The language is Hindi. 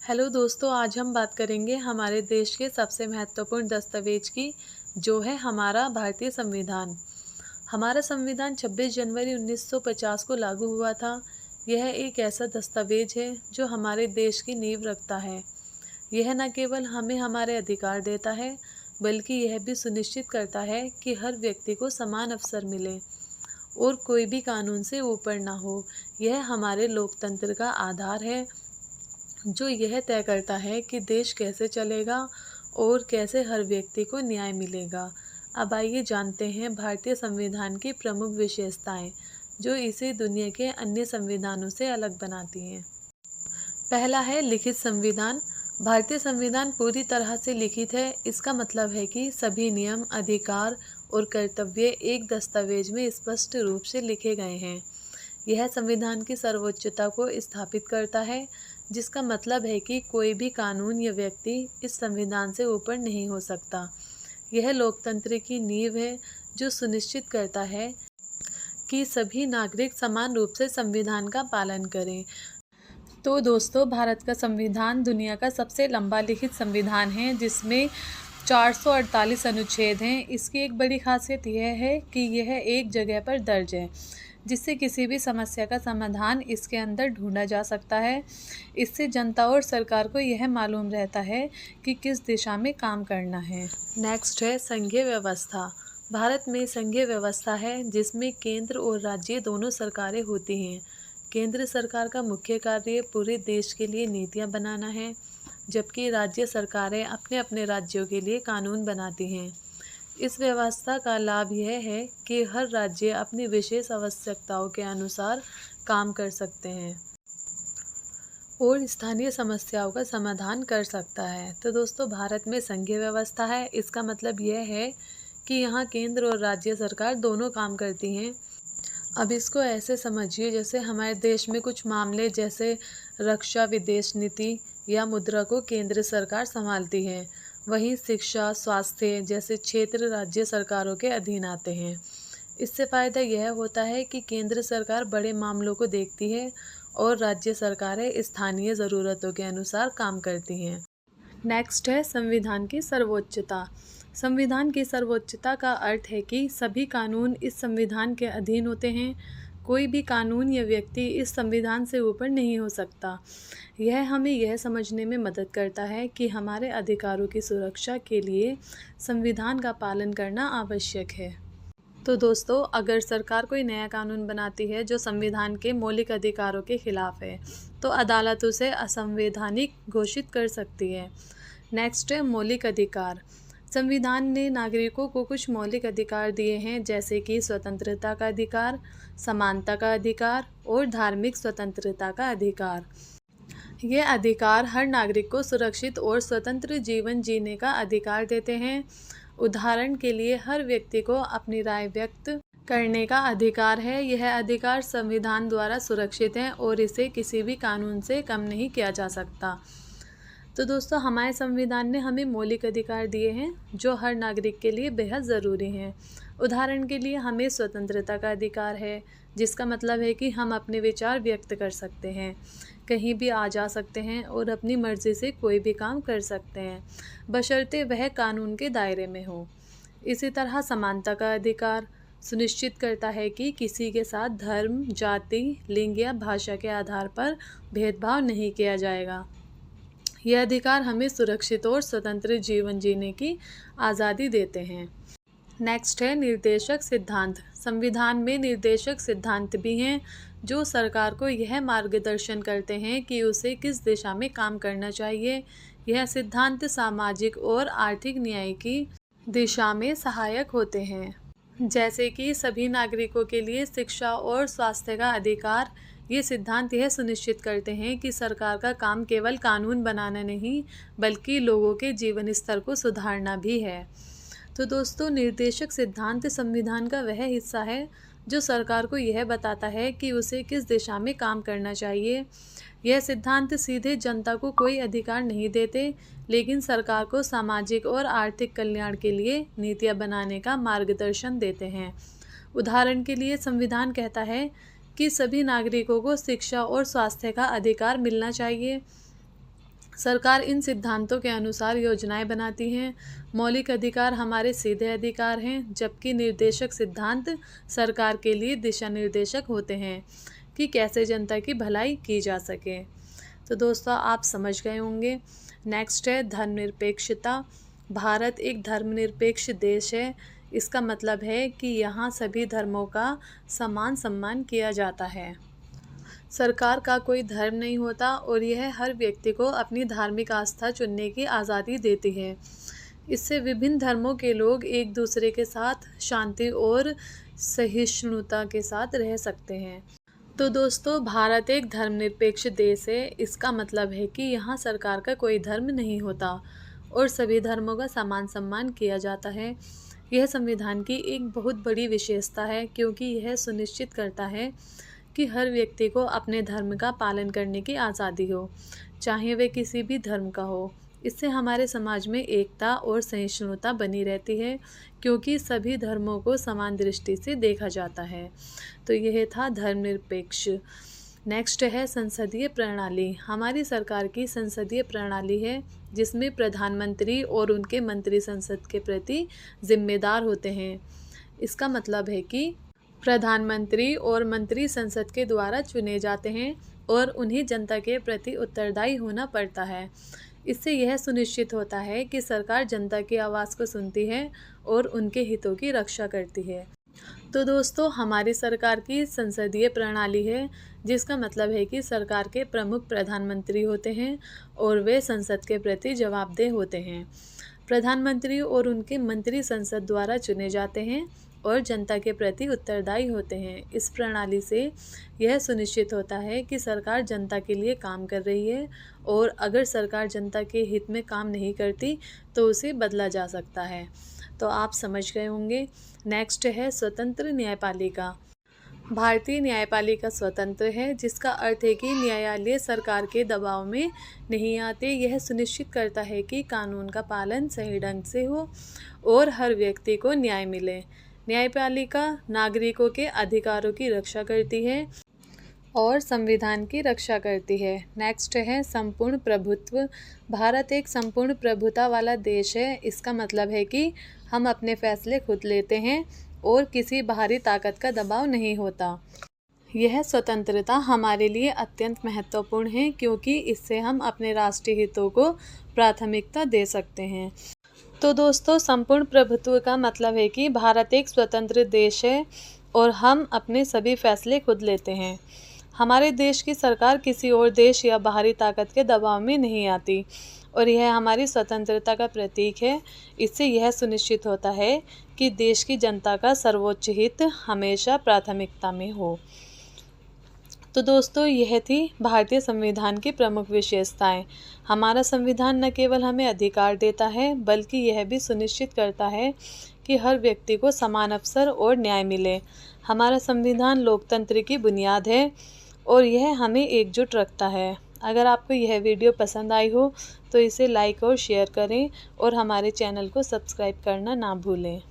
हेलो दोस्तों, आज हम बात करेंगे हमारे देश के सबसे महत्वपूर्ण दस्तावेज की, जो है हमारा भारतीय संविधान। हमारा संविधान 26 जनवरी 1950 को लागू हुआ था। यह एक ऐसा दस्तावेज है जो हमारे देश की नींव रखता है। यह न केवल हमें हमारे अधिकार देता है, बल्कि यह भी सुनिश्चित करता है कि हर व्यक्ति को समान अवसर मिले और कोई भी कानून से ऊपर ना हो। यह हमारे लोकतंत्र का आधार है, जो यह तय करता है कि देश कैसे चलेगा और कैसे हर व्यक्ति को न्याय मिलेगा। अब आइए जानते हैं भारतीय संविधान की प्रमुख विशेषताएं, जो इसे दुनिया के अन्य संविधानों से अलग बनाती हैं। पहला है लिखित संविधान। भारतीय संविधान पूरी तरह से लिखित है। इसका मतलब है कि सभी नियम, अधिकार और कर्तव्य एक दस्तावेज में स्पष्ट रूप से लिखे गए हैं। यह संविधान की सर्वोच्चता को स्थापित करता है, जिसका मतलब है कि कोई भी कानून या व्यक्ति इस संविधान से ऊपर नहीं हो सकता। यह लोकतंत्र की नींव है, जो सुनिश्चित करता है कि सभी नागरिक समान रूप से संविधान का पालन करें। तो दोस्तों, भारत का संविधान दुनिया का सबसे लंबा लिखित संविधान है, जिसमें 448 अनुच्छेद हैं। इसकी एक बड़ी खासियत यह है कि यह एक जगह पर दर्ज है, जिससे किसी भी समस्या का समाधान इसके अंदर ढूंढा जा सकता है। इससे जनता और सरकार को यह मालूम रहता है कि किस दिशा में काम करना है। नेक्स्ट है संघीय व्यवस्था। भारत में संघीय व्यवस्था है, जिसमें केंद्र और राज्य दोनों सरकारें होती हैं। केंद्र सरकार का मुख्य कार्य पूरे देश के लिए नीतियां बनाना है, जबकि राज्य सरकारें अपने अपने राज्यों के लिए कानून बनाती हैं। इस व्यवस्था का लाभ यह है कि हर राज्य अपनी विशेष आवश्यकताओं के अनुसार काम कर सकते हैं और स्थानीय समस्याओं का समाधान कर सकता है। तो दोस्तों, भारत में संघीय व्यवस्था है। इसका मतलब यह है कि यहाँ केंद्र और राज्य सरकार दोनों काम करती हैं। अब इसको ऐसे समझिए जैसे हमारे देश में कुछ मामले जैसे रक्षा, विदेश नीति या मुद्रा को केंद्र सरकार संभालती है। वहीं शिक्षा, स्वास्थ्य जैसे क्षेत्र राज्य सरकारों के अधीन आते हैं। इससे फ़ायदा यह होता है कि केंद्र सरकार बड़े मामलों को देखती है और राज्य सरकारें स्थानीय ज़रूरतों के अनुसार काम करती हैं। नेक्स्ट है संविधान की सर्वोच्चता। संविधान की सर्वोच्चता का अर्थ है कि सभी कानून इस संविधान के अधीन होते हैं। कोई भी कानून या व्यक्ति इस संविधान से ऊपर नहीं हो सकता। यह हमें यह समझने में मदद करता है कि हमारे अधिकारों की सुरक्षा के लिए संविधान का पालन करना आवश्यक है। तो दोस्तों, अगर सरकार कोई नया कानून बनाती है जो संविधान के मौलिक अधिकारों के खिलाफ है, तो अदालत उसे असंवैधानिक घोषित कर सकती है। नेक्स्ट है मौलिक अधिकार। संविधान ने नागरिकों को कुछ मौलिक अधिकार दिए हैं, जैसे कि स्वतंत्रता का अधिकार, समानता का अधिकार और धार्मिक स्वतंत्रता का अधिकार। ये अधिकार हर नागरिक को सुरक्षित और स्वतंत्र जीवन जीने का अधिकार देते हैं। उदाहरण के लिए, हर व्यक्ति को अपनी राय व्यक्त करने का अधिकार है। यह अधिकार संविधान द्वारा सुरक्षित है और इसे किसी भी कानून से कम नहीं किया जा सकता। तो दोस्तों, हमारे संविधान ने हमें मौलिक अधिकार दिए हैं, जो हर नागरिक के लिए बेहद ज़रूरी हैं। उदाहरण के लिए, हमें स्वतंत्रता का अधिकार है, जिसका मतलब है कि हम अपने विचार व्यक्त कर सकते हैं, कहीं भी आ जा सकते हैं और अपनी मर्ज़ी से कोई भी काम कर सकते हैं, बशर्ते वह कानून के दायरे में हो। इसी तरह समानता का अधिकार सुनिश्चित करता है कि किसी के साथ धर्म, जाति, लिंग या भाषा के आधार पर भेदभाव नहीं किया जाएगा। यह अधिकार हमें सुरक्षित और स्वतंत्र जीवन जीने की आज़ादी देते हैं। नेक्स्ट है निर्देशक सिद्धांत। संविधान में निर्देशक सिद्धांत भी हैं, जो सरकार को यह मार्गदर्शन करते हैं कि उसे किस दिशा में काम करना चाहिए। यह सिद्धांत सामाजिक और आर्थिक न्याय की दिशा में सहायक होते हैं, जैसे कि सभी नागरिकों के लिए शिक्षा और स्वास्थ्य का अधिकार। ये सिद्धांत यह सुनिश्चित करते हैं कि सरकार का काम केवल कानून बनाना नहीं, बल्कि लोगों के जीवन स्तर को सुधारना भी है। तो दोस्तों, निर्देशक सिद्धांत संविधान का वह हिस्सा है जो सरकार को यह बताता है कि उसे किस दिशा में काम करना चाहिए। यह सिद्धांत सीधे जनता को कोई अधिकार नहीं देते, लेकिन सरकार को सामाजिक और आर्थिक कल्याण के लिए नीतियाँ बनाने का मार्गदर्शन देते हैं। उदाहरण के लिए, संविधान कहता है कि सभी नागरिकों को शिक्षा और स्वास्थ्य का अधिकार मिलना चाहिए। सरकार इन सिद्धांतों के अनुसार योजनाएं बनाती हैं। मौलिक अधिकार हमारे सीधे अधिकार हैं, जबकि निर्देशक सिद्धांत सरकार के लिए दिशा निर्देशक होते हैं कि कैसे जनता की भलाई की जा सके। तो दोस्तों आप समझ गए होंगे। नेक्स्ट है धर्मनिरपेक्षता। भारत एक धर्मनिरपेक्ष देश है। इसका मतलब है कि यहाँ सभी धर्मों का समान सम्मान किया जाता है। सरकार का कोई धर्म नहीं होता और यह हर व्यक्ति को अपनी धार्मिक आस्था चुनने की आज़ादी देती है। इससे विभिन्न धर्मों के लोग एक दूसरे के साथ शांति और सहिष्णुता के साथ रह सकते हैं। तो दोस्तों भारत एक धर्मनिरपेक्ष देश है। इसका मतलब है कि यहाँ सरकार का कोई धर्म नहीं होता और सभी धर्मों का समान सम्मान किया जाता है। यह संविधान की एक बहुत बड़ी विशेषता है, क्योंकि यह सुनिश्चित करता है कि हर व्यक्ति को अपने धर्म का पालन करने की आज़ादी हो, चाहे वे किसी भी धर्म का हो। इससे हमारे समाज में एकता और सहिष्णुता बनी रहती है, क्योंकि सभी धर्मों को समान दृष्टि से देखा जाता है। तो यह था धर्मनिरपेक्ष। नेक्स्ट है संसदीय प्रणाली। हमारी सरकार की संसदीय प्रणाली है, जिसमें प्रधानमंत्री और उनके मंत्री संसद के प्रति जिम्मेदार होते हैं। इसका मतलब है कि प्रधानमंत्री और मंत्री संसद के द्वारा चुने जाते हैं और उन्हें जनता के प्रति उत्तरदायी होना पड़ता है। इससे यह सुनिश्चित होता है कि सरकार जनता की आवाज़ को सुनती है और उनके हितों की रक्षा करती है। तो दोस्तों हमारी सरकार की संसदीय प्रणाली है, जिसका मतलब है कि सरकार के प्रमुख प्रधानमंत्री होते हैं और वे संसद के प्रति जवाबदेह होते हैं। प्रधानमंत्री और उनके मंत्री संसद द्वारा चुने जाते हैं और जनता के प्रति उत्तरदायी होते हैं। इस प्रणाली से यह सुनिश्चित होता है कि सरकार जनता के लिए काम कर रही है और अगर सरकार जनता के हित में काम नहीं करती तो उसे बदला जा सकता है। तो आप समझ गए होंगे। नेक्स्ट है स्वतंत्र न्यायपालिका। भारतीय न्यायपालिका स्वतंत्र है, जिसका अर्थ है कि न्यायालय सरकार के दबाव में नहीं आते। यह सुनिश्चित करता है कि कानून का पालन सही ढंग से हो और हर व्यक्ति को न्याय मिले। न्यायपालिका नागरिकों के अधिकारों की रक्षा करती है और संविधान की रक्षा करती है। नेक्स्ट है संपूर्ण प्रभुत्व। भारत एक संपूर्ण प्रभुता वाला देश है। इसका मतलब है कि हम अपने फैसले खुद लेते हैं और किसी बाहरी ताकत का दबाव नहीं होता। यह स्वतंत्रता हमारे लिए अत्यंत महत्वपूर्ण है, क्योंकि इससे हम अपने राष्ट्रीय हितों को प्राथमिकता दे सकते हैं। तो दोस्तों संपूर्ण प्रभुत्व का मतलब है कि भारत एक स्वतंत्र देश है और हम अपने सभी फैसले खुद लेते हैं। हमारे देश की सरकार किसी और देश या बाहरी ताकत के दबाव में नहीं आती और यह हमारी स्वतंत्रता का प्रतीक है। इससे यह सुनिश्चित होता है कि देश की जनता का सर्वोच्च हित हमेशा प्राथमिकता में हो। तो दोस्तों यह थी भारतीय संविधान की प्रमुख विशेषताएं। हमारा संविधान न केवल हमें अधिकार देता है, बल्कि यह भी सुनिश्चित करता है कि हर व्यक्ति को समान अवसर और न्याय मिले। हमारा संविधान लोकतंत्र की बुनियाद है और यह हमें एकजुट रखता है। अगर आपको यह वीडियो पसंद आई हो तो इसे लाइक और शेयर करें और हमारे चैनल को सब्सक्राइब करना ना भूलें।